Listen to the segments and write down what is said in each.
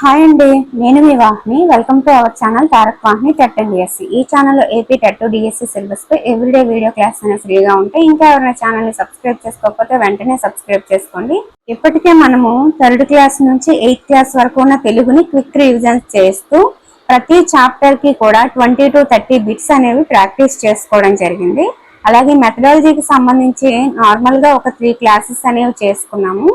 Hi అండి, నేను మీ Vahini. Welcome to our channel Tarak Vahini TET and DSC. ఈ ఛానల్లో ఏపీ టెట్ డిఎస్సి సిలబస్ పై ఎవ్రీడే వీడియో క్లాస్ అనేవి ఫ్రీగా ఉంటాయి. ఇంకా ఎవరైనా ఛానల్ని సబ్స్క్రైబ్ చేసుకోకపోతే వెంటనే సబ్స్క్రైబ్ చేసుకోండి. ఇప్పటికే మనము 3rd క్లాస్ నుంచి 8th క్లాస్ వరకు ఉన్న తెలుగుని క్విక్ రివిజన్స్ చేస్తూ ప్రతి చాప్టర్ కి కూడా 20 to 30 బిట్స్ అనేవి ప్రాక్టీస్ చేసుకోవడం జరిగింది. అలాగే మెథడాలజీకి సంబంధించి నార్మల్ గా ఒక 3 క్లాసెస్ అనేవి చేసుకున్నాము.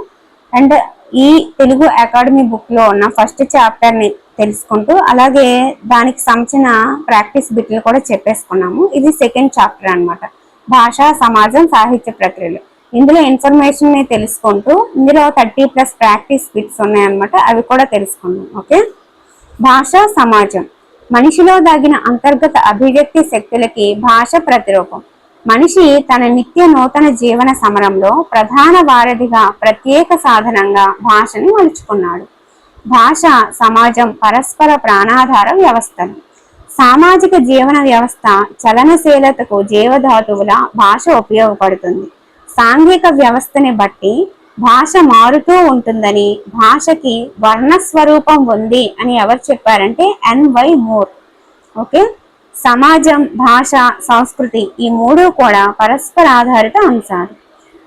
అండ్ ఈ తెలుగు అకాడమీ బుక్ లో ఉన్న ఫస్ట్ చాప్టర్ ని తెలుసుకుంటూ అలాగే దానికి సంబంధించిన ప్రాక్టీస్ బిట్లు కూడా చెప్పేసుకున్నాము. ఇది సెకండ్ చాప్టర్ అన్నమాట, భాష సమాజం సాహిత్య ప్రక్రియలు. ఇందులో ఇన్ఫర్మేషన్ ని తెలుసుకుంటూ ఇందులో 30+ ప్రాక్టీస్ బిట్స్ ఉన్నాయన్నమాట, అవి కూడా తెలుసుకున్నాం. ఓకే, భాష సమాజం. మనిషిలో దాగిన అంతర్గత అభివ్యక్తి శక్తులకి భాష ప్రతిరూపం. మనిషి తన నిత్య నూతన జీవన సమరంలో ప్రధాన వారధిగా ప్రత్యేక సాధనంగా భాషను మలుచుకున్నాడు. భాష సమాజం పరస్పర ప్రాణాధార వ్యవస్థలు. సామాజిక జీవన వ్యవస్థ చలనశీలతకు జీవధాతువుల భాష ఉపయోగపడుతుంది. సాంఘిక వ్యవస్థని బట్టి భాష మారుతూ ఉంటుందని, భాషకి వర్ణస్వరూపం ఉంది అని ఎవరు చెప్పారంటే ఎన్వై మూర్. ఓకే, సమాజం, భాష, సంస్కృతి ఈ మూడు కూడా పరస్పర ఆధారిత అంశాలు.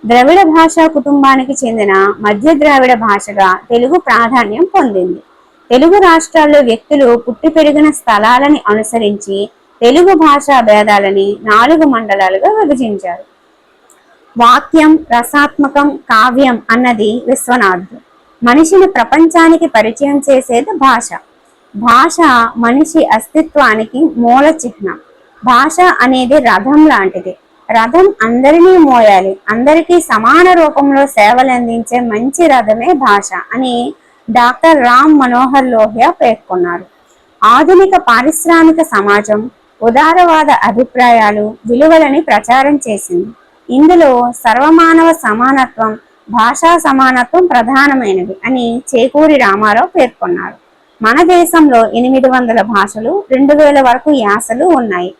ద్రవిడ భాషా కుటుంబానికి చెందిన మధ్య ద్రావిడ భాషగా తెలుగు ప్రాధాన్యం పొందింది. తెలుగు రాష్ట్రాల్లో వ్యక్తులు పుట్టి పెరిగిన స్థలాలని అనుసరించి తెలుగు భాషా భేదాలని 4 మండలాలుగా విభజించారు. వాక్యం, రసాత్మకం, కావ్యం అన్నది విశ్వనాథుడు. మనిషిని ప్రపంచానికి పరిచయం చేసేది భాష. భాష మనిషి అస్తిత్వానికి మూల చిహ్నం. భాష అనేది రథం లాంటిది. రథం అందరినీ మోయాలి, అందరికీ సమాన రూపంలో సేవలు అందించే మంచి రథమే భాష అని డాక్టర్ రామ్ మనోహర్ లోహియా పేర్కొన్నారు. ఆధునిక పారిశ్రామిక సమాజం ఉదారవాద అభిప్రాయాలు, విలువలని ప్రచారం చేసింది. ఇందులో సర్వమానవ సమానత్వం, భాషా సమానత్వం ప్రధానమైనవి అని చేకూరి రామారావు పేర్కొన్నారు. మన దేశంలో 800 భాషలు, 2000 వరకు యాసలు ఉన్నాయి.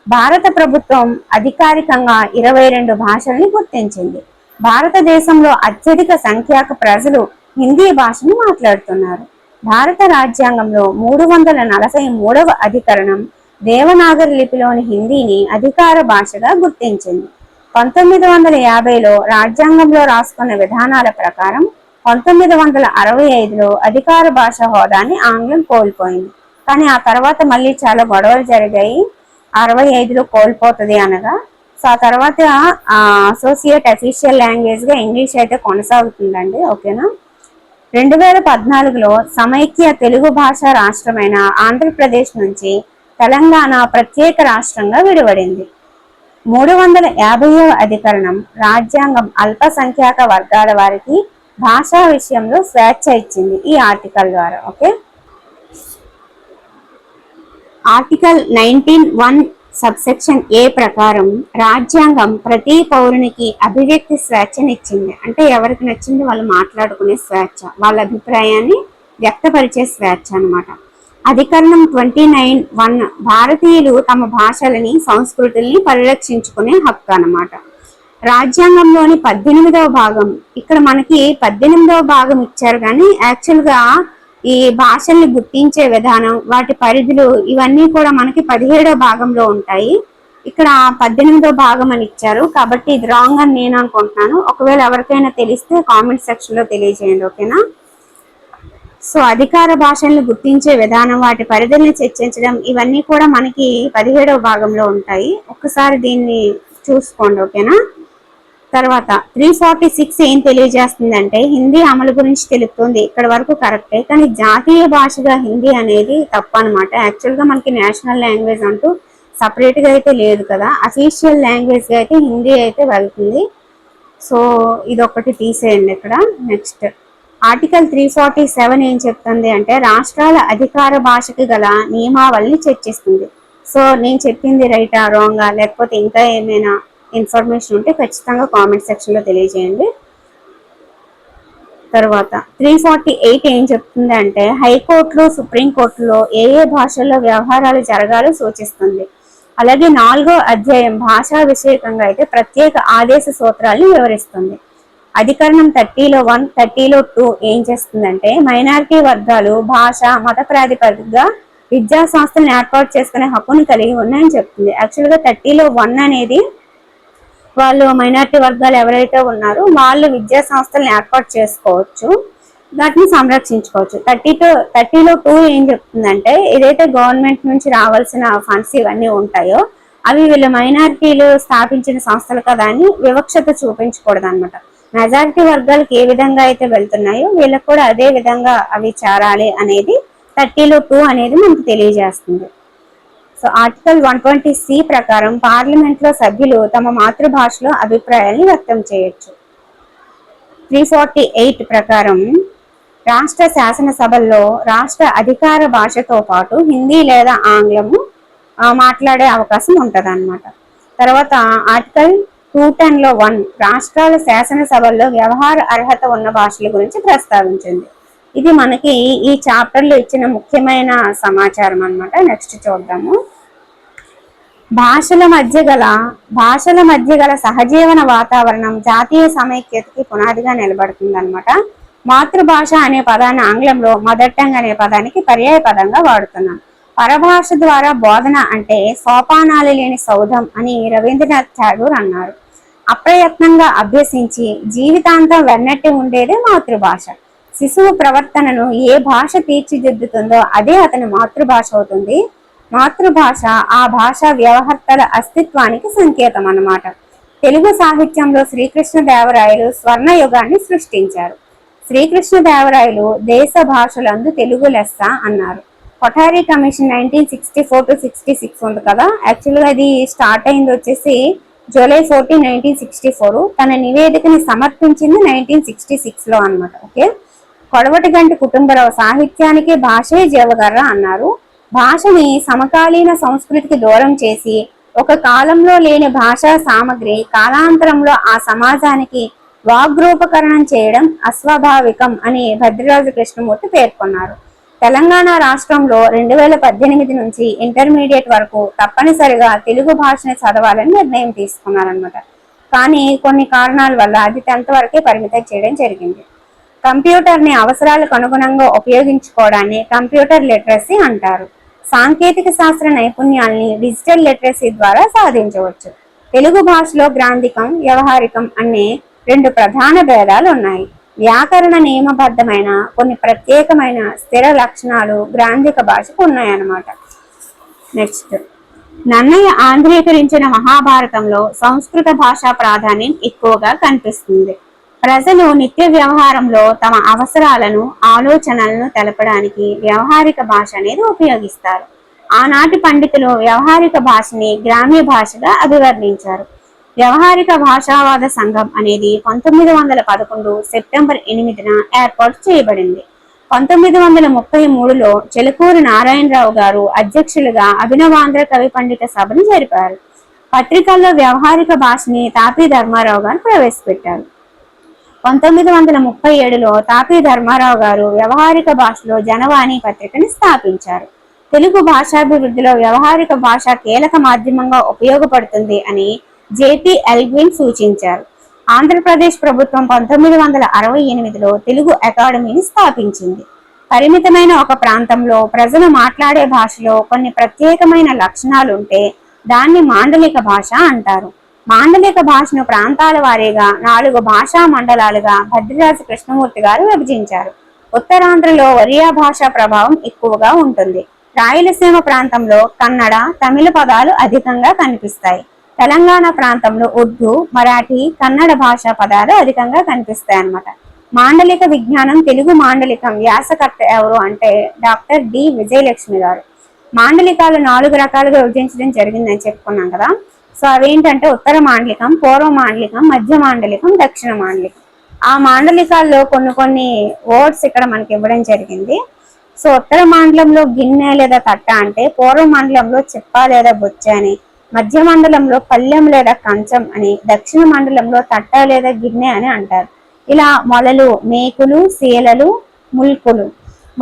భారత ప్రభుత్వం అధికారికంగా 22 భాషల్ని గుర్తించింది. భారతదేశంలో అత్యధిక సంఖ్యాక ప్రజలు హిందీ భాషను మాట్లాడుతున్నారు. భారత రాజ్యాంగంలో 343వ అధికరణం దేవనాగరి లిపిలోని హిందీని అధికార భాషగా గుర్తించింది. 1950లో రాజ్యాంగంలో రాసుకున్న విధానాల ప్రకారం 1965లో అధికార భాష హోదాని ఆంగ్లం కోల్పోయింది. కానీ ఆ తర్వాత మళ్ళీ చాలా గొడవలు జరిగాయి. 65లో కోల్పోతుంది అనగా, సో ఆ తర్వాత అసోసియేట్ అఫీషియల్ లాంగ్వేజ్ గా ఇంగ్లీష్ అయితే కొనసాగుతుందండి. ఓకేనా. 2014లో సమైక్య తెలుగు భాషా రాష్ట్రమైన ఆంధ్రప్రదేశ్ నుంచి తెలంగాణ ప్రత్యేక రాష్ట్రంగా విడివడింది. 350వ అధికరణం రాజ్యాంగం అల్పసంఖ్యాక వర్గాల వారికి భాషా విషయంలో స్వేచ్ఛ ఇచ్చింది ఈ ఆర్టికల్ ద్వారా. ఓకే, ఆర్టికల్ 19(1) సబ్సెక్షన్ ఏ ప్రకారం రాజ్యాంగం ప్రతి పౌరునికి అభివ్యక్తి స్వేచ్ఛనిచ్చింది. అంటే ఎవరికి నచ్చింది వాళ్ళు మాట్లాడుకునే స్వేచ్ఛ, వాళ్ళ అభిప్రాయాన్ని వ్యక్తపరిచే స్వేచ్ఛ అన్నమాట. అధికరణం 29(1) భారతీయులు తమ భాషలని, సంస్కృతుల్ని పరిరక్షించుకునే హక్కు అన్నమాట. రాజ్యాంగంలోని 18వ భాగం, ఇక్కడ మనకి 18వ భాగం ఇచ్చారు కానీ యాక్చువల్గా ఈ భాషల్ని గుర్తించే విధానం, వాటి పరిధులు ఇవన్నీ కూడా మనకి 17వ భాగంలో ఉంటాయి. ఇక్కడ 18వ భాగం అని ఇచ్చారు కాబట్టి ఇది రాంగ్ అని నేను అనుకుంటున్నాను. ఒకవేళ ఎవరికైనా తెలిస్తే కామెంట్ సెక్షన్ లో తెలియజేయండి. ఓకేనా. సో అధికార భాషల్ని గుర్తించే విధానం, వాటి పరిధుల్ని చర్చించడం ఇవన్నీ కూడా మనకి 17వ భాగంలో ఉంటాయి. ఒక్కసారి దీన్ని చూసుకోండి. ఓకేనా. తర్వాత 346 ఏం తెలియజేస్తుందంటే హిందీ అమలు గురించి తెలుపుతుంది. ఇక్కడ వరకు కరెక్టే, కానీ జాతీయ భాషగా హిందీ అనేది తప్పు అనమాట. యాక్చువల్గా మనకి నేషనల్ లాంగ్వేజ్ అంటూ సపరేట్గా అయితే లేదు కదా, అఫీషియల్ లాంగ్వేజ్గా అయితే హిందీ అయితే వెళ్తుంది. సో ఇదొకటి తీసేయండి ఇక్కడ. నెక్స్ట్ ఆర్టికల్ 347 ఏం చెప్తుంది అంటే రాష్ట్రాల అధికార భాషకి గల నియమావళిని చర్చిస్తుంది. సో నేను చెప్పింది రైటా, రాంగా, లేకపోతే ఇంకా ఏమైనా ఇన్ఫర్మేషన్ ఉంటే ఖచ్చితంగా కామెంట్ సెక్షన్ లో తెలియజేయండి. తర్వాత 348 ఏం చెప్తుంది అంటే హైకోర్టులో, సుప్రీంకోర్టులో ఏ భాషల్లో వ్యవహారాలు జరగాలో సూచిస్తుంది. అలాగే 4వ అధ్యాయం భాషా విషయకంగా అయితే ప్రత్యేక ఆదేశ సూత్రాలను వివరిస్తుంది. అధికరణం 30లో 1, 30లో 2 ఏం చేస్తుందంటే మైనారిటీ వర్గాలు భాష, మత ప్రాతిపదికగా విద్యా సంస్థలను ఏర్పాటు చేసుకునే హక్కును కలిగి ఉన్నాయని చెప్తుంది. యాక్చువల్గా 30లో 1 అనేది వాళ్ళు మైనారిటీ వర్గాలు ఎవరైతే ఉన్నారో వాళ్ళు విద్యా సంస్థలను ఏర్పాటు చేసుకోవచ్చు, వాటిని సంరక్షించుకోవచ్చు. 30లో 2 ఏం చెప్తుందంటే ఏదైతే గవర్నమెంట్ నుంచి రావాల్సిన ఫండ్స్ ఇవన్నీ ఉంటాయో అవి వీళ్ళ మైనారిటీలు స్థాపించిన సంస్థలు కదా అని వివక్షత చూపించకూడదు అనమాట. మెజారిటీ వర్గాలకు ఏ విధంగా అయితే వెళ్తున్నాయో వీళ్ళకి కూడా అదే విధంగా అవి చేరాలి అనేది 30లో 2 అనేది మనకు తెలియజేస్తుంది. సో ఆర్టికల్ 120C ప్రకారం పార్లమెంట్ లో సభ్యులు తమ మాతృభాషలో అభిప్రాయాన్ని వ్యక్తం చేయొచ్చు. 348 ప్రకారం రాష్ట్ర శాసనసభల్లో రాష్ట్ర అధికార భాషతో పాటు హిందీ లేదా ఆంగ్లము మాట్లాడే అవకాశం ఉంటది అన్నమాట. తర్వాత ఆర్టికల్ 210లో 1 రాష్ట్రాల శాసనసభల్లో వ్యవహార అర్హత ఉన్న భాషల గురించి ప్రస్తావించింది. ఇది మనకి ఈ చాప్టర్ లో ఇచ్చిన ముఖ్యమైన సమాచారం అన్నమాట. నెక్స్ట్ చూద్దాము. భాషల మధ్య గల సహజీవన వాతావరణం జాతీయ సమైక్యతకి పునాదిగా నిలబడుతుంది అనమాట. మాతృభాష అనే పదాన్ని ఆంగ్లంలో మదర్ టంగ్ అనే పదానికి పర్యాయ పదంగా వాడుతున్నాం. పరభాష ద్వారా బోధన అంటే సోపానాలు లేని సౌధం అని రవీంద్రనాథ్ ఠాగూర్ అన్నారు. అప్రయత్నంగా అభ్యసించి జీవితాంతం వెన్నట్టి ఉండేదే మాతృభాష. శిశువు ప్రవర్తనను ఏ భాష తీర్చిదిద్దుతుందో అదే అతని మాతృభాష అవుతుంది. మాతృభాష ఆ భాష వ్యవహర్తల అస్తిత్వానికి సంకేతం అన్నమాట. తెలుగు సాహిత్యంలో శ్రీకృష్ణదేవరాయలు స్వర్ణ యుగాన్ని సృష్టించారు. శ్రీకృష్ణదేవరాయలు దేశ భాషలందు తెలుగు లెస్స అన్నారు. కొఠారి కమిషన్ 1964 to 66 ఉంది కదా. యాక్చువల్గా అది స్టార్ట్ అయింది వచ్చేసి జూలై 14, 1964. తన నివేదికని సమర్పించింది 1966లో అనమాట. ఓకే. కొడవటిగంటి కుటుంబరావు సాహిత్యానికి భాషే జీవగర్ర అన్నారు. భాషని సమకాలీన సంస్కృతికి దూరం చేసి ఒక కాలంలో లేని భాషా సామగ్రి కాలాంతరంలో ఆ సమాజానికి వాగ్రూపకరణం చేయడం అస్వాభావికం అని భద్రరాజు కృష్ణమూర్తి పేర్కొన్నారు. తెలంగాణ రాష్ట్రంలో 2018 నుంచి ఇంటర్మీడియట్ వరకు తప్పనిసరిగా తెలుగు భాషని చదవాలని నిర్ణయం తీసుకున్నారనమాట. కానీ కొన్ని కారణాల వల్ల అది 10th వరకే పరిమితం చేయడం జరిగింది. కంప్యూటర్ని అవసరాలకు అనుగుణంగా ఉపయోగించుకోవడాన్ని కంప్యూటర్ లిటరసీ అంటారు. సాంకేతిక శాస్త్ర నైపుణ్యాల్ని డిజిటల్ లిటరసీ ద్వారా సాధించవచ్చు. తెలుగు భాషలో గ్రాంధికం, వ్యవహారికం అనే 2 ప్రధాన భేదాలు ఉన్నాయి. వ్యాకరణ నియమబద్ధమైన కొన్ని ప్రత్యేకమైన స్థిర లక్షణాలు గ్రాంధిక భాషకు ఉన్నాయన్నమాట. నెక్స్ట్, నన్నయ్య ఆంధ్రీకరించిన మహాభారతంలో సంస్కృత భాషా ప్రాధాన్యం ఎక్కువగా కనిపిస్తుంది. ప్రజలు నిత్య వ్యవహారంలో తమ అవసరాలను, ఆలోచనలను తెలపడానికి వ్యవహారిక భాష అనేది ఉపయోగిస్తారు. ఆనాటి పండితులు వ్యవహారిక భాషని గ్రామ్య భాషగా అభివర్ణించారు. వ్యవహారిక భాషావాద సంఘం అనేది 1911 సెప్టెంబర్ 8న ఏర్పాటు చేయబడింది. 1933లో చెలుకూరి నారాయణరావు గారు అధ్యక్షులుగా అభినవాంధ్ర కవి పండిత సభను జరిపారు. పత్రికల్లో వ్యవహారిక భాషని తాపీ ధర్మారావు గారు ప్రవేశపెట్టారు. 1937లో తాపీ ధర్మారావు గారు వ్యవహారిక భాషలో జనవాణి పత్రికని స్థాపించారు. తెలుగు భాషాభివృద్ధిలో వ్యవహారిక భాష కీలక మాధ్యమంగా ఉపయోగపడుతుంది అని జేపీ ఎల్గ్విన్ సూచించారు. ఆంధ్రప్రదేశ్ ప్రభుత్వం 1968లో తెలుగు అకాడమీని స్థాపించింది. పరిమితమైన ఒక ప్రాంతంలో ప్రజలు మాట్లాడే భాషలో కొన్ని ప్రత్యేకమైన లక్షణాలుంటే దాన్ని మాండలిక భాష అంటారు. మాండలిక భాషను ప్రాంతాల వారీగా 4 భాషా మండలాలుగా భద్రరాజు కృష్ణమూర్తి గారు విభజించారు. ఉత్తరాంధ్రలో ఒరియా భాషా ప్రభావం ఎక్కువగా ఉంటుంది. రాయలసీమ ప్రాంతంలో కన్నడ, తమిళ పదాలు అధికంగా కనిపిస్తాయి. తెలంగాణ ప్రాంతంలో ఉర్దూ, మరాఠీ, కన్నడ భాషా పదాలు అధికంగా కనిపిస్తాయి అన్నమాట. మాండలిక విజ్ఞానం తెలుగు మాండలికం వ్యాసకర్త ఎవరు అంటే డాక్టర్ డి విజయలక్ష్మి గారు. మాండలికాలు 4 రకాలుగా విభజించడం జరిగిందని చెప్పుకున్నాం కదా. సో అవేంటంటే ఉత్తర మాండలికం, పూర్వ మాండలికం, మధ్య మాండలికం, దక్షిణ మాండలికం. ఆ మాండలికాల్లో కొన్ని వర్డ్స్ ఇక్కడ మనకి ఇవ్వడం జరిగింది. సో ఉత్తర మండలంలో గిన్నె లేదా తట్ట అంటే, పూర్వ మండలంలో చెప్ప లేదా బొచ్చ అని, మధ్య మండలంలో పల్లెం లేదా కంచం అని, దక్షిణ మండలంలో తట్ట లేదా గిన్నె అని అంటారు. ఇలా మొలలు, మేకులు, శీలలు, ముల్కులు,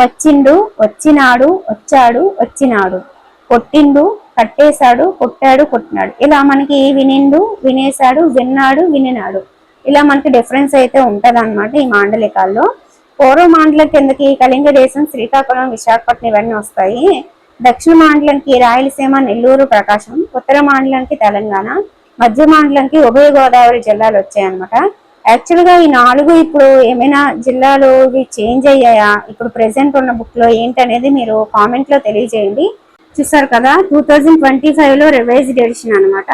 వచ్చిండు, వచ్చినాడు, వచ్చాడు, వచ్చినాడు, కొట్టిండు, కట్టేశాడు, కొట్టాడు, కొట్టినాడు, ఇలా మనకి వినిండు, వినేశాడు, విన్నాడు, వినినాడు, ఇలా మనకి డిఫరెన్స్ అయితే ఉంటది అనమాట ఈ మాండలికాల్లో. పూర్వ మాండలిక కిందకి కళింగ దేశం, శ్రీకాకుళం, విశాఖపట్నం ఇవన్నీ వస్తాయి. దక్షిణ మాండలానికి రాయలసీమ, నెల్లూరు, ప్రకాశం, ఉత్తర మాండలానికి తెలంగాణ, మధ్య మాండలానికి ఉభయ గోదావరి జిల్లాలు వచ్చాయన్నమాట. యాక్చువల్ గా ఈ 4 ఇప్పుడు ఏమైనా జిల్లాలు ఇవి చేంజ్ అయ్యాయా, ఇప్పుడు ప్రెసెంట్ ఉన్న బుక్ లో ఏంటనేది మీరు కామెంట్ లో తెలియజేయండి. చూసారు కదా, 2025 లో రివైజ్డ్ ఎడిషన్ అనమాట.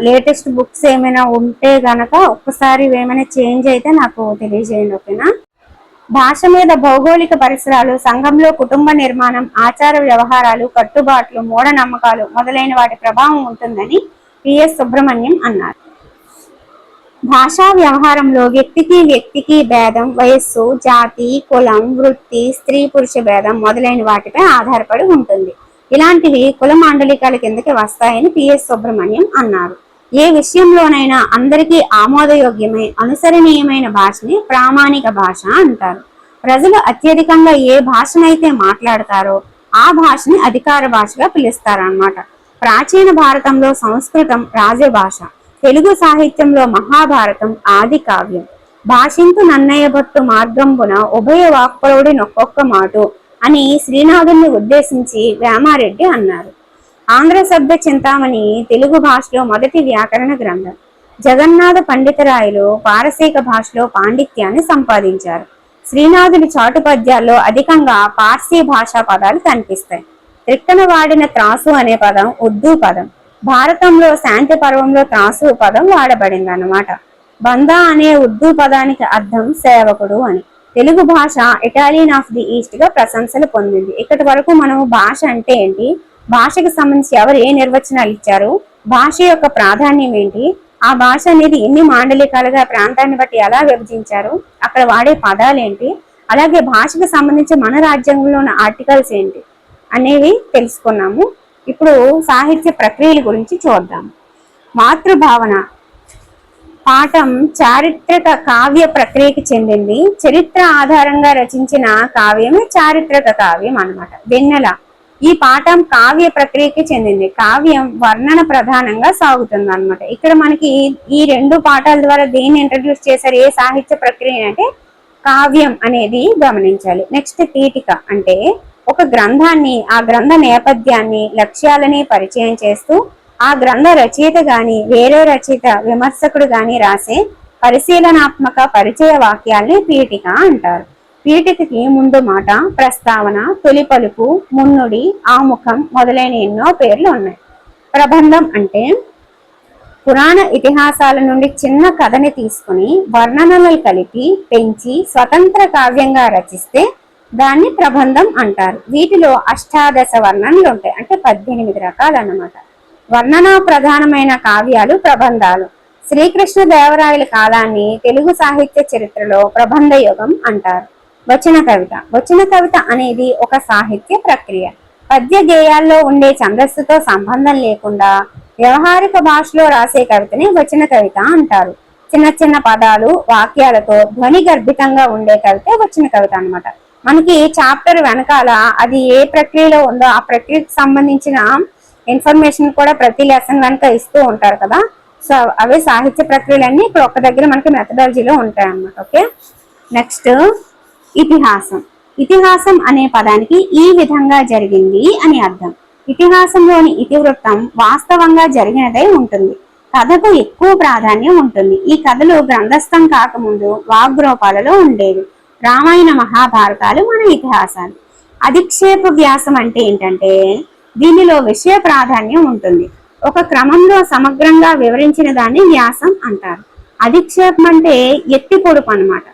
లేటెస్ట్ బుక్స్ ఏమైనా ఉంటే గనక ఒక్కసారి ఏమైనా చేంజ్ అయితే నాకు తెలియజేయండి, ఓకేనా. భాష మీద భౌగోళిక పరిసరాలు, సంఘంలో కుటుంబ నిర్మాణం, ఆచార వ్యవహారాలు, కట్టుబాట్లు, మూఢనమ్మకాలు మొదలైన వాటి ప్రభావం ఉంటుందని పిఎస్ సుబ్రహ్మణ్యం అన్నారు. భాషా వ్యవహారంలో వ్యక్తికి వ్యక్తికి భేదం, వయస్సు, జాతి, కులం, వృత్తి, స్త్రీ పురుష భేదం మొదలైన వాటిపై ఆధారపడి ఉంటుంది. ఇలాంటివి కుల మాండలికాల కిందకి వస్తాయని పిఎస్ సుబ్రహ్మణ్యం అన్నారు. ఏ విషయంలోనైనా అందరికీ ఆమోదయోగ్యమై అనుసరణీయమైన భాషని ప్రామాణిక భాష అంటారు. ప్రజలు అత్యధికంగా ఏ భాషనైతే మాట్లాడతారో ఆ భాషని అధికార భాషగా పిలుస్తారన్నమాట. ప్రాచీన భారతంలో సంస్కృతం రాజభాష, తెలుగు సాహిత్యంలో మహాభారతం ఆది కావ్యం. భాషింతు నన్నయ్య భట్టు మార్గంబున ఉభయ వాక్పరుడి నొక్కొక్క మాటు అని శ్రీనాథుని ఉద్దేశించి వేమారెడ్డి అన్నారు. ఆంధ్ర శబ్ద చింతామణి తెలుగు భాషలో మొదటి వ్యాకరణ గ్రంథం. జగన్నాథ పండితరాయలు పారసీక భాషలో పాండిత్యాన్ని సంపాదించారు. శ్రీనాథుని చాటు పద్యాల్లో అధికంగా పార్సీ భాషా పదాలు కనిపిస్తాయి. త్రిక్కన వాడిన త్రాసు అనే పదం ఉర్దూ పదం. భారతంలో శాంతి పర్వంలో త్రాసు పదం వాడబడింది అన్నమాట. బందా అనే ఉర్దూ పదానికి అర్థం సేవకుడు అని. తెలుగు భాష ఇటాలియన్ ఆఫ్ ది ఈస్ట్ గా ప్రశంసలు పొందింది. ఇక్కడి వరకు మనం భాష అంటే ఏంటి, భాషకు సంబంధించి ఎవరు ఏ నిర్వచనాలు ఇచ్చారు, భాష యొక్క ప్రాధాన్యం ఏంటి, ఆ భాష అనేది ఎన్ని మాండలికాలుగా ప్రాంతాన్ని బట్టి ఎలా విభజించారు, అక్కడ వాడే పదాలు ఏంటి, అలాగే భాషకు సంబంధించి మన రాజ్యాంగంలో ఉన్న ఆర్టికల్స్ ఏంటి అనేవి తెలుసుకున్నాము. ఇప్పుడు సాహిత్య ప్రక్రియల గురించి చూద్దాం. మాతృభావన పాఠం చారిత్రక కావ్య ప్రక్రియకి చెందింది. చరిత్ర ఆధారంగా రచించిన కావ్యమే చారిత్రక కావ్యం అన్నమాట. వెన్నెల ఈ పాఠం కావ్య ప్రక్రియకి చెందింది. కావ్యం వర్ణన ప్రధానంగా సాగుతుంది అన్నమాట. ఇక్కడ మనకి ఈ 2 పాఠాల ద్వారా దేన్ని ఇంట్రడ్యూస్ చేశారు, ఏ సాహిత్య ప్రక్రియ అంటే కావ్యం అనేది గమనించాలి. నెక్స్ట్ పీఠిక అంటే ఒక గ్రంథాన్ని, ఆ గ్రంథ నేపథ్యాన్ని, లక్ష్యాలని పరిచయం చేస్తూ ఆ గ్రంథ రచయిత గాని వేరే రచయిత విమర్శకుడు గాని రాసే పరిశీలనాత్మక పరిచయ వాక్యాల్ని పీఠిక అంటారు. పీఠికకి ముందు మాట, ప్రస్తావన, తొలి పలుకు, మున్నుడి, ఆముఖం మొదలైన ఎన్నో పేర్లు ఉన్నాయి. ప్రబంధం అంటే పురాణ ఇతిహాసాల నుండి చిన్న కథని తీసుకుని వర్ణనలు కలిపి పెంచి స్వతంత్ర కావ్యంగా రచిస్తే దాన్ని ప్రబంధం అంటారు. వీటిలో అష్టాదశ వర్ణనలు ఉంటాయి, అంటే 18 రకాలు అన్నమాట. వర్ణనా ప్రధానమైన కావ్యాలు ప్రబంధాలు. శ్రీకృష్ణదేవరాయల కాలాన్ని తెలుగు సాహిత్య చరిత్రలో ప్రబంధ యుగం అంటారు. వచన కవిత. వచన కవిత అనేది ఒక సాహిత్య ప్రక్రియ. పద్య గేయాల్లో ఉండే ఛందస్సుతో సంబంధం లేకుండా వ్యవహారిక భాషలో రాసే కవితని వచన కవిత అంటారు. చిన్న చిన్న పదాలు, వాక్యాలతో ధ్వని గర్భితంగా ఉండే కవిత వచన కవిత అన్నమాట. మనకి చాప్టర్ వెనకాల అది ఏ ప్రక్రియలో ఉందో ఆ ప్రక్రియకు సంబంధించిన ఇన్ఫర్మేషన్ కూడా ప్రతి లెసన్ కనుక ఇస్తూ ఉంటారు కదా. సో అవే సాహిత్య ప్రక్రియలన్నీ ఇక్కడ ఒక దగ్గర మనకి మెథడాలజీలో ఉంటాయి అన్నమాట. ఓకే, నెక్స్ట్ ఇతిహాసం. ఇతిహాసం అనే పదానికి ఈ విధంగా జరిగింది అని అర్థం. ఇతిహాసంలోని ఇతివృత్తం వాస్తవంగా జరిగినదై ఉంటుంది. కథకు ఎక్కువ ప్రాధాన్యం ఉంటుంది. ఈ కథలు గ్రంథస్థం కాకముందు వాగ్రూపాలలో ఉండేవి. రామాయణ మహాభారతాలు మన ఇతిహాసాలు. అధిక్షేప వ్యాసం అంటే ఏంటంటే దీనిలో విషయ ప్రాధాన్యం ఉంటుంది. ఒక క్రమంలో సమగ్రంగా వివరించిన దాన్ని వ్యాసం అంటారు. అధిక్షేపం అంటే ఎత్తి పొడుపు అన్నమాట.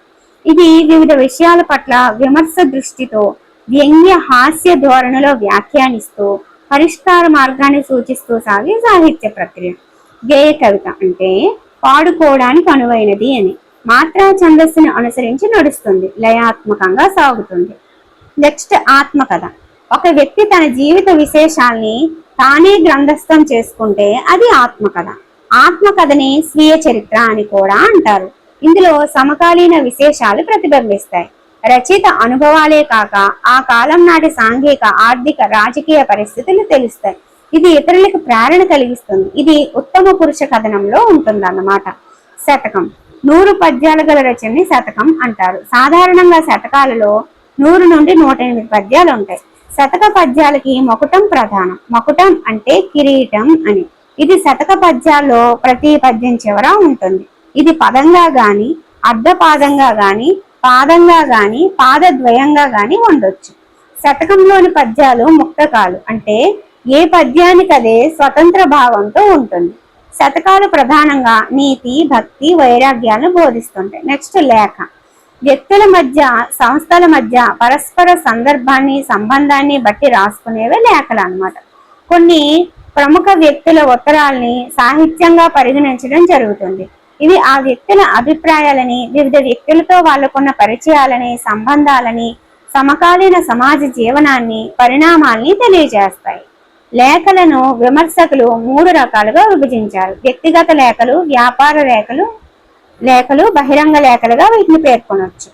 ఇది వివిధ విషయాల పట్ల విమర్శ దృష్టితో వ్యంగ్య హాస్య ధోరణిలో వ్యాఖ్యానిస్తూ పరిష్కార మార్గాన్ని సూచిస్తూ సాగే సాహిత్య ప్రక్రియ. గేయ కవిత అంటే పాడుకోవడానికి అనువైనది అని. మాత్రా ఛందస్సును అనుసరించి నడుస్తుంది, లయాత్మకంగా సాగుతుంది. నెక్స్ట్ ఆత్మకథ. ఒక వ్యక్తి తన జీవిత విశేషాల్ని తానే గ్రంథస్థం చేసుకుంటే అది ఆత్మకథ. ఆత్మకథని స్వీయ చరిత్ర అని కూడా అంటారు. ఇందులో సమకాలీన విశేషాలు ప్రతిబింబిస్తాయి. రచయిత అనుభవాలే కాక ఆ కాలం నాటి సాంఘిక, ఆర్థిక, రాజకీయ పరిస్థితులు తెలుస్తాయి. ఇది ఇతరులకు ప్రేరణ కలిగిస్తుంది. ఇది ఉత్తమ పురుష కథనంలో ఉంటుందన్నమాట. శతకం. 100 పద్యాలు గల రచనని శతకం అంటారు. సాధారణంగా శతకాలలో 100 నుండి 108 పద్యాలు ఉంటాయి. శతక పద్యాలకి మకుటం ప్రధానం. మకుటం అంటే కిరీటం అని. ఇది శతక పద్యాల్లో ప్రతి పద్యం చివర ఉంటుంది. ఇది పదంగా గాని, అర్ధపాదంగా గాని, పాదంగా గాని, పాదద్వయంగా గాని ఉండొచ్చు. శతకంలోని పద్యాలు ముక్తకాలు, అంటే ఏ పద్యానికదే స్వతంత్ర భావంతో ఉంటుంది. శతకాలు ప్రధానంగా నీతి, భక్తి, వైరాగ్యాలను బోధిస్తుంటాయి. నెక్స్ట్ లేఖ. వ్యక్తుల మధ్య, సంస్థల మధ్య పరస్పర సందర్భాన్ని, సంబంధాన్ని బట్టి రాసుకునేవే లేఖలు అన్నమాట. కొన్ని ప్రముఖ వ్యక్తుల ఉత్తరాల్ని సాహిత్యంగా పరిగణించడం జరుగుతుంది. ఇవి ఆ వ్యక్తుల అభిప్రాయాలని, వివిధ వ్యక్తులతో వాళ్ళకున్న పరిచయాలని, సంబంధాలని, సమకాలీన సమాజ జీవనాన్ని, పరిణామాల్ని తెలియజేస్తాయి. లేఖలను విమర్శకులు 3 రకాలుగా విభజించారు. వ్యక్తిగత లేఖలు, వ్యాపార లేఖలు, బహిరంగ లేఖలుగా వీటిని పేర్కొనవచ్చు.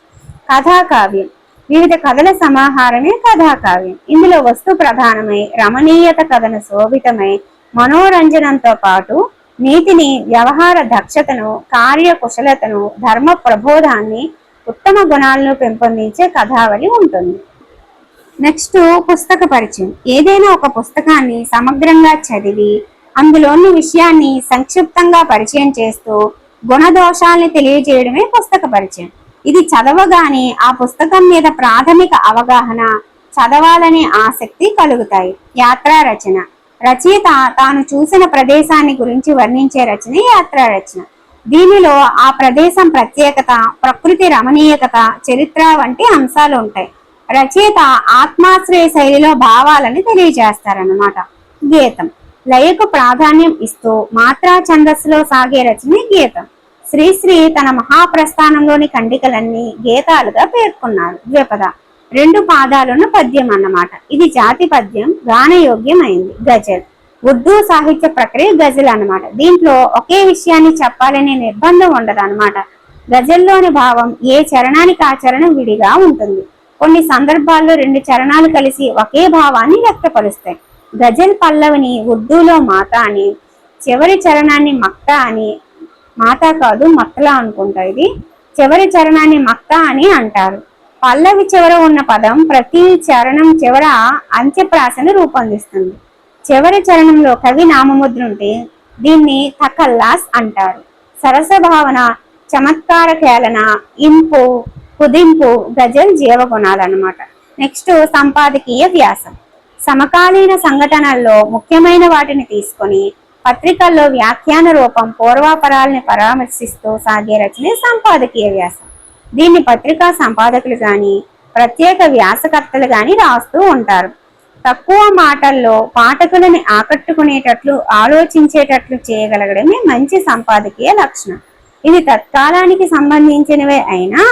కథాకావ్యం. వివిధ కథల సమాహారమే కథాకావ్యం. ఇందులో వస్తు ప్రధానమై, రమణీయత కథను శోభితమై, మనోరంజనంతో పాటు నీతిని, వ్యవహార దక్షతను, కార్యకుశలతను, ధర్మ ప్రబోధాన్ని, ఉత్తమ గుణాలను పెంపొందించే కథావళి ఉంటుంది. నెక్స్ట్ పుస్తక పరిచయం. ఏదైనా ఒక పుస్తకాన్ని సమగ్రంగా చదివి అందులోని విషయాన్ని సంక్షిప్తంగా పరిచయం చేస్తూ గుణదోషాల్ని తెలియజేయడమే పుస్తక పరిచయం. ఇది చదవగానే ఆ పుస్తకం మీద ప్రాథమిక అవగాహన, చదవాలనే ఆసక్తి కలుగుతాయి. యాత్రా రచన. రచయిత తాను చూసిన ప్రదేశాన్ని గురించి వర్ణించే రచన యాత్రా రచన. దీనిలో ఆ ప్రదేశం ప్రత్యేకత, ప్రకృతి రమణీయత, చరిత్ర వంటి అంశాలు ఉంటాయి. రచయిత ఆత్మాశ్రయ శైలిలో భావాలని తెలియజేస్తారన్నమాట. గీతం. లయకు ప్రాధాన్యం ఇస్తూ మాత్రా ఛందస్సులో సాగే రచనే గీతం. శ్రీశ్రీ తన మహాప్రస్థానంలోని ఖండికలన్నీ గీతాలుగా పేర్కొన్నారు. ద్విపద. 2 పాదాలున్న పద్యం అన్నమాట. ఇది జాతి పద్యం, గానయోగ్యం అయింది. గజల్. ఉర్దూ సాహిత్య ప్రక్రియ గజల్ అన్నమాట. దీంట్లో ఒకే విషయాన్ని చెప్పాలనే నిర్బంధం ఉండదు అన్నమాట. గజల్లోని భావం ఏ చరణానికి ఆ చరణం విడిగా ఉంటుంది. కొన్ని సందర్భాల్లో 2 చరణాలు కలిసి ఒకే భావాన్ని వ్యక్తపరుస్తాయి. గజల్ పల్లవిని ఉర్దూలో మాతా అని, చివరి చరణాన్ని మక్తా అని, మాతా కాదు మక్లా అనుకుంటా, ఇది చివరి చరణాన్ని మక్తా అని అంటారు. పల్లవి చివర ఉన్న పదం ప్రతి చరణం చివర అంత్యప్రాసను రూపొందిస్తుంది. చివరి చరణంలో కవి నామముద్ర ఉంటే దీన్ని తకల్లాస్ అంటారు. సరస భావన, చమత్కార కేళన, ఇంపు, కుదింపు గజల్ జీవగుణాలన్నమాట. నెక్స్ట్ సంపాదకీయ వ్యాసం. సమకాలీన సంఘటనల్లో ముఖ్యమైన వాటిని తీసుకొని పత్రికల్లో వ్యాఖ్యాన రూపం, పూర్వాపరాలని పరామర్శిస్తూ సాగే రచనే సంపాదకీయ వ్యాసం. దీన్ని పత్రికా సంపాదకులు గాని, ప్రత్యేక వ్యాసకర్తలు గాని రాస్తూ ఉంటారు. తక్కువ మాటల్లో పాఠకులని ఆకట్టుకునేటట్లు, ఆలోచించేటట్లు చేయగలగడమే మంచి సంపాదకీయ లక్షణం. ఇది తత్కాలానికి సంబంధించినవే అయినా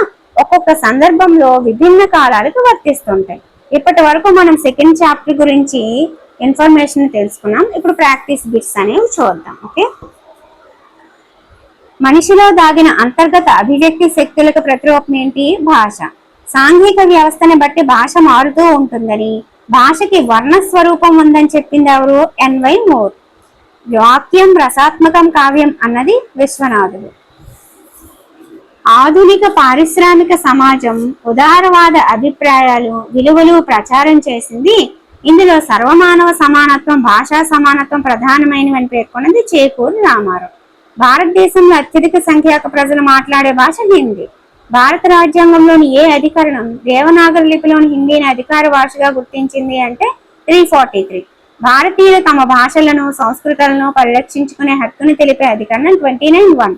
ఒక్కొక్క సందర్భంలో విభిన్న కాలాలకు వర్తిస్తుంటాయి. ఇప్పటి వరకు మనం సెకండ్ చాప్టర్ గురించి ఇన్ఫర్మేషన్ తెలుసుకున్నాం. ఇప్పుడు ప్రాక్టీస్ బిట్స్ అనేవి చూద్దాం. ఓకే. మనిషిలో దాగిన అంతర్గత అభివ్యక్తి శక్తులకు ప్రతిరూపం ఏంటి? భాష. సాంఘిక వ్యవస్థని బట్టి భాష మారుతూ ఉంటుందని, భాషకి వర్ణ స్వరూపం ఉందని చెప్పింది ఎవరు? NY more. వాక్యం రసాత్మకం కావ్యం అన్నది విశ్వనాథుడు. ఆధునిక పారిశ్రామిక సమాజం ఉదారవాద అభిప్రాయాలు, విలువలు ప్రచారం చేసింది. ఇందులో సర్వమానవ సమానత్వం, భాషా సమానత్వం ప్రధానమైనవని పేర్కొన్నది చేకూరి రామారావు. భారతదేశంలో అత్యధిక సంఖ్యాక ప్రజలు మాట్లాడే భాష హిందీ. భారత రాజ్యాంగంలోని ఏ అధికరణం దేవనాగరి లిపిలోని హిందీని అధికార భాషగా గుర్తించింది అంటే 343. భారతీయులు తమ భాషలను, సంస్కృతులను పరిరక్షించుకునే హక్కును తెలిపే అధికరణం 29(1).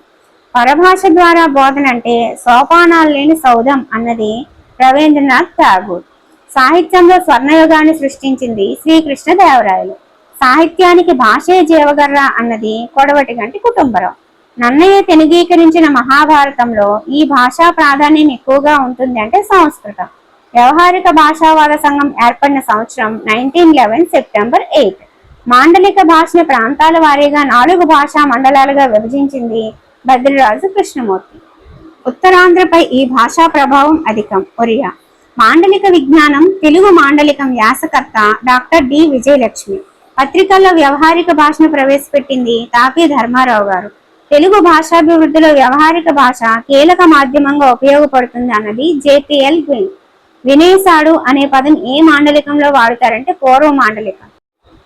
పరభాష ద్వారా బోధన అంటే సోపానాలు లేని సౌధం అన్నది రవీంద్రనాథ్ ఠాగూర్. సాహిత్యంలో స్వర్ణయుగాన్ని సృష్టించింది శ్రీకృష్ణదేవరాయలు. సాహిత్యానికి భాషే జీవగర్ర అన్నది కొడవటి గంటి కుటుంబరావు. నన్నయ్య తెనుగీకరించిన మహాభారతంలో ఈ భాషా ప్రాధాన్యం ఎక్కువగా ఉంటుంది అంటే సంస్కృతం. వ్యవహారిక భాషావాద సంఘం ఏర్పడిన సంవత్సరం 1911 సెప్టెంబర్ 8. మాండలిక భాషని ప్రాంతాల వారీగా 4 భాషా మండలాలుగా విభజించింది భద్రరాజు కృష్ణమూర్తి. ఉత్తరాంధ్రపై ఈ భాషా ప్రభావం అధికం. ఒరియా. మాండలిక విజ్ఞానం, తెలుగు మాండలికం వ్యాసకర్త డాక్టర్ డి విజయలక్ష్మి. పత్రికల్లో వ్యవహారిక భాషను ప్రవేశపెట్టింది తాపీ ధర్మారావు గారు. తెలుగు భాషాభివృద్ధిలో వ్యవహారిక భాష కీలక మాధ్యమంగా ఉపయోగపడుతుంది అన్నది జేపీఎల్ గ్రీన్. వినేశాడు అనే పదం ఏ మాండలికంలో వాడతారంటే పూర్వ మాండలికం.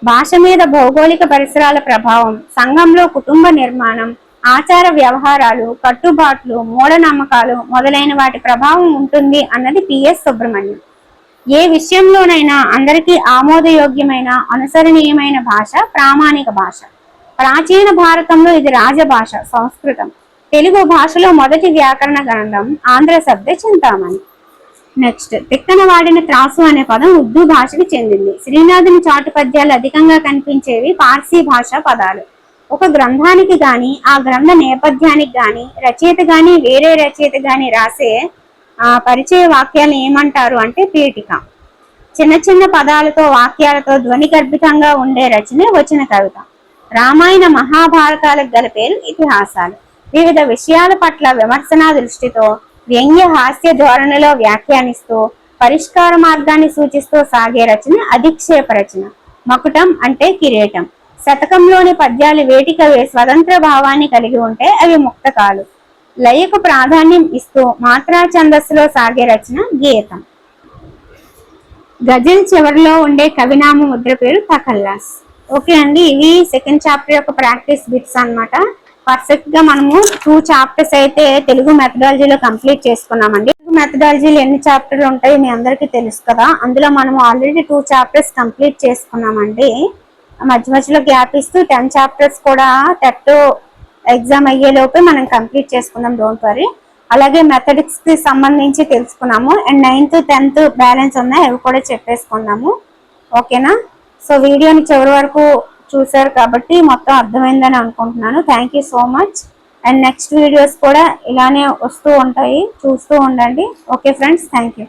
భాష మీద భౌగోళిక పరిసరాల ప్రభావం, సంఘంలో కుటుంబ నిర్మాణం, ఆచార వ్యవహారాలు, కట్టుబాట్లు, మూఢనమ్మకాలు మొదలైన వాటి ప్రభావం ఉంటుంది అన్నది పిఎస్ సుబ్రహ్మణ్యం. ఏ విషయంలోనైనా అందరికీ ఆమోదయోగ్యమైన అనుసరణీయమైన భాష ప్రామాణిక భాష. ప్రాచీన భారతంలో ఇది రాజభాష సంస్కృతం. తెలుగు భాషలో మొదటి వ్యాకరణ గ్రంథం ఆంధ్ర శబ్ద చింతామణి. నెక్స్ట్, తిక్కన వాడిన త్రాసు అనే పదం ఉర్దూ భాషకి చెందింది. శ్రీనాథుని చాటు పద్యాలు అధికంగా కనిపించేవి పార్సీ భాషా పదాలు. ఒక గ్రంథానికి గాని ఆ గ్రంథ నేపథ్యానికి గాని రచయిత గాని వేరే రచయిత గాని రాసే పరిచయ వాక్యాలు ఏమంటారు అంటే పీఠిక. చిన్న చిన్న పదాలతో వాక్యాలతో ధ్వని గర్భితంగా ఉండే రచనే వచన కవిత. రామాయణ మహాభారతాలకు గల పేరు ఇతిహాసాలు. వివిధ విషయాల పట్ల విమర్శనా దృష్టితో వ్యంగ్య హాస్య ధోరణిలో వ్యాఖ్యానిస్తూ పరిష్కార మార్గాన్ని సూచిస్తూ సాగే రచన అధిక్షేప రచన. మకుటం అంటే కిరీటం. శతకంలోని పద్యాలు వేటికవే స్వతంత్ర భావాన్ని కలిగి ఉంటే అవి ముక్తకాలు. లయకు ప్రాధాన్యం ఇస్తూ మాత్రా ఛందస్సులో సాగే రచన గీతం. గజల్ చివరిలో ఉండే కవినామ ముద్ర పేరు తకల్లాస్. ఓకే అండి, ఇవి సెకండ్ చాప్టర్ యొక్క ప్రాక్టీస్ బిట్స్ అన్నమాట. పర్ఫెక్ట్ గా మనము 2 చాప్టర్స్ అయితే తెలుగు మెథడాలజీలో కంప్లీట్ చేసుకున్నామండి. మెథడాలజీలో ఎన్ని చాప్టర్లు ఉంటాయో మీ అందరికీ తెలుసు కదా. అందులో మనం ఆల్రెడీ 2 చాప్టర్స్ కంప్లీట్ చేసుకున్నామండి. మధ్య మధ్యలో గ్యాప్ ఇస్తూ 10 చాప్టర్స్ కూడా టెట్ ఎగ్జామ్ అయ్యే లోపే మనం కంప్లీట్ చేసుకుందాం, డోంట్ వరీ. అలాగే మెథడిక్స్ కి సంబంధించి తెలుసుకున్నాము. అండ్ 9th 10th బ్యాలెన్స్ ఉన్నాయి, అవి కూడా చెప్పేసుకున్నాము. ఓకేనా? సో వీడియోని చివరి వరకు చూసారు కాబట్టి మొత్తం అర్థమైందని అనుకుంటున్నాను. Thank you so much. And next videos కూడా ఇలానే వస్తూ ఉంటాయి, చూస్తూ ఉండండి. Okay friends, thank you.